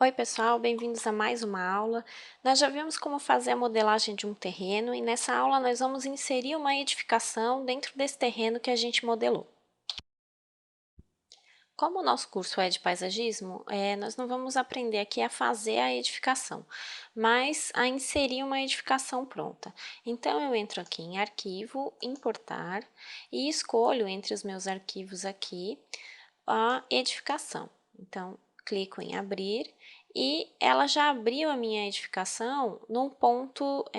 Oi pessoal, bem-vindos a mais uma aula. Nós já vimos como fazer a modelagem de um terreno e nessa aula nós vamos inserir uma edificação dentro desse terreno que a gente modelou. Como o nosso curso é de paisagismo, nós não vamos aprender aqui a fazer a edificação, mas a inserir uma edificação pronta. Então eu entro aqui em Arquivo, Importar e escolho entre os meus arquivos aqui a edificação. Então, clico em abrir e ela já abriu a minha edificação num ponto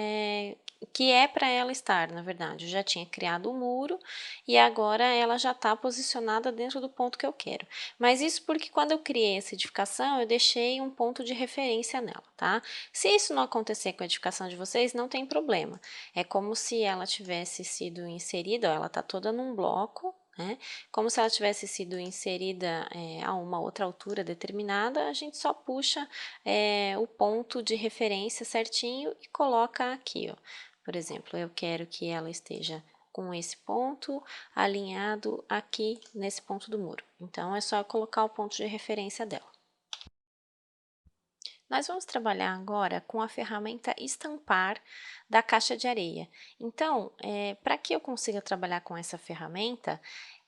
que é para ela estar, na verdade. Eu já tinha criado o muro e agora ela já está posicionada dentro do ponto que eu quero. Mas isso porque quando eu criei essa edificação, eu deixei um ponto de referência nela, tá? Se isso não acontecer com a edificação de vocês, não tem problema. É como se ela tivesse sido inserida, ó, ela está toda num bloco, né? Como se ela tivesse sido inserida a uma outra altura determinada, a gente só puxa o ponto de referência certinho e coloca aqui, ó. Por exemplo, eu quero que ela esteja com esse ponto alinhado aqui nesse ponto do muro. Então, é só colocar o ponto de referência dela. Nós vamos trabalhar agora com a ferramenta Estampar da caixa de areia. Então, para que eu consiga trabalhar com essa ferramenta,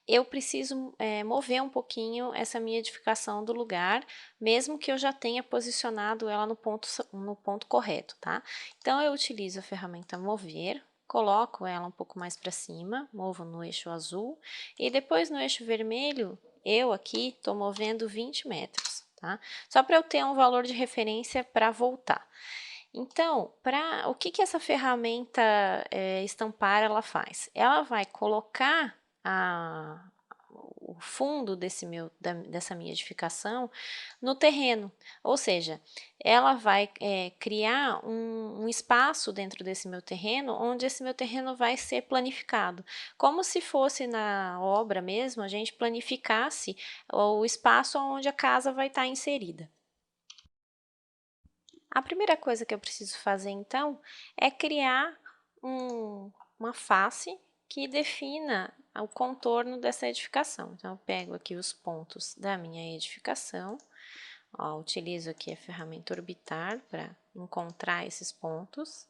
eu preciso mover um pouquinho essa minha edificação do lugar, mesmo que eu já tenha posicionado ela no ponto correto, tá? Então, eu utilizo a ferramenta Mover, coloco ela um pouco mais para cima, movo no eixo azul, e depois no eixo vermelho, eu aqui estou movendo 20 metros, tá? Só para eu ter um valor de referência para voltar. Então, o que essa ferramenta estampar ela faz? Ela vai colocar o fundo dessa minha edificação no terreno, ou seja, ela vai criar um espaço dentro desse meu terreno, onde esse meu terreno vai ser planificado, como se fosse na obra mesmo, a gente planificasse o espaço onde a casa vai estar inserida. A primeira coisa que eu preciso fazer, então, é criar uma face que defina o contorno dessa edificação. Então, eu pego aqui os pontos da minha edificação, ó, utilizo aqui a ferramenta Orbitar para encontrar esses pontos.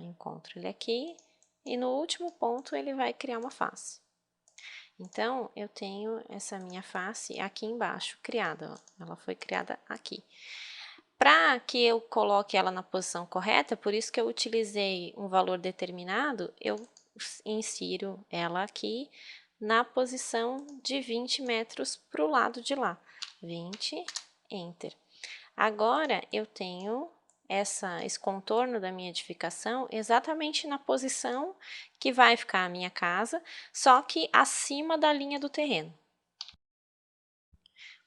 Encontro ele aqui, e no último ponto ele vai criar uma face. Então, eu tenho essa minha face aqui embaixo, criada, ó, ela foi criada aqui. Para que eu coloque ela na posição correta, por isso que eu utilizei um valor determinado, eu insiro ela aqui na posição de 20 metros para o lado de lá. 20, Enter. Agora, eu tenho esse contorno da minha edificação exatamente na posição que vai ficar a minha casa, só que acima da linha do terreno.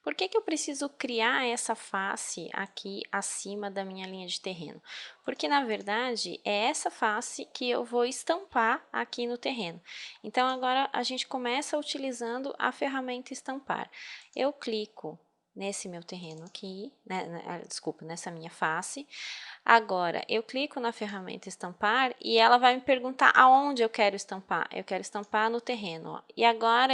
Por que eu preciso criar essa face aqui acima da minha linha de terreno? Porque, na verdade, é essa face que eu vou estampar aqui no terreno. Então, agora a gente começa utilizando a ferramenta estampar. Eu clico nesse meu terreno aqui, desculpa, nessa minha face. Agora, eu clico na ferramenta estampar e ela vai me perguntar aonde eu quero estampar. Eu quero estampar no terreno, ó. E agora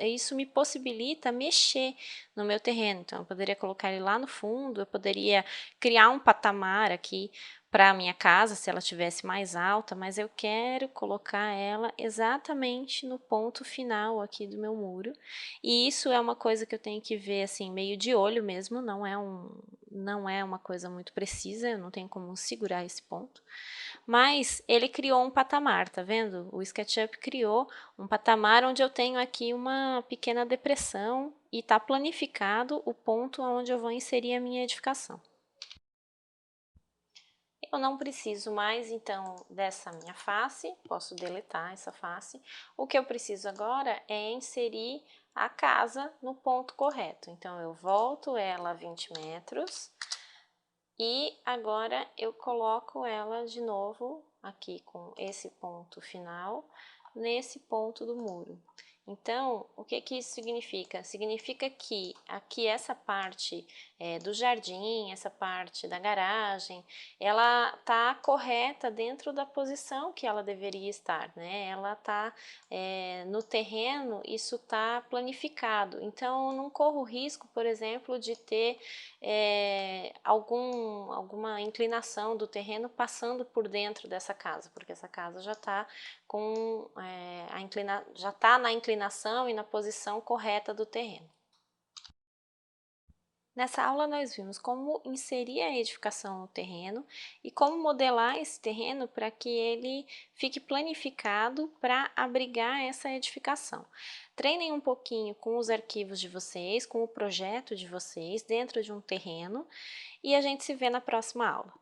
isso me possibilita mexer no meu terreno. Então, eu poderia colocar ele lá no fundo, eu poderia criar um patamar aqui para a minha casa, se ela estivesse mais alta, mas eu quero colocar ela exatamente no ponto final aqui do meu muro. E isso é uma coisa que eu tenho que ver assim, meio de olho mesmo, não é uma coisa muito precisa, eu não tenho como segurar esse ponto. Mas ele criou um patamar, tá vendo? O SketchUp criou um patamar onde eu tenho aqui uma pequena depressão e está planificado o ponto onde eu vou inserir a minha edificação. Eu não preciso mais, então, dessa minha face, posso deletar essa face. O que eu preciso agora é inserir a casa no ponto correto. Então, eu volto ela 20 metros e agora eu coloco ela de novo aqui com esse ponto final, nesse ponto do muro. Então, o que que isso significa? Significa que aqui essa parte do jardim, essa parte da garagem, ela está correta dentro da posição que ela deveria estar, né? Ela está no terreno, isso está planificado. Então, eu não corro risco, por exemplo, de ter alguma inclinação do terreno passando por dentro dessa casa, porque essa casa já está com já está na inclinação e na posição correta do terreno. Nessa aula nós vimos como inserir a edificação no terreno e como modelar esse terreno para que ele fique planificado para abrigar essa edificação. Treinem um pouquinho com os arquivos de vocês, com o projeto de vocês dentro de um terreno e a gente se vê na próxima aula.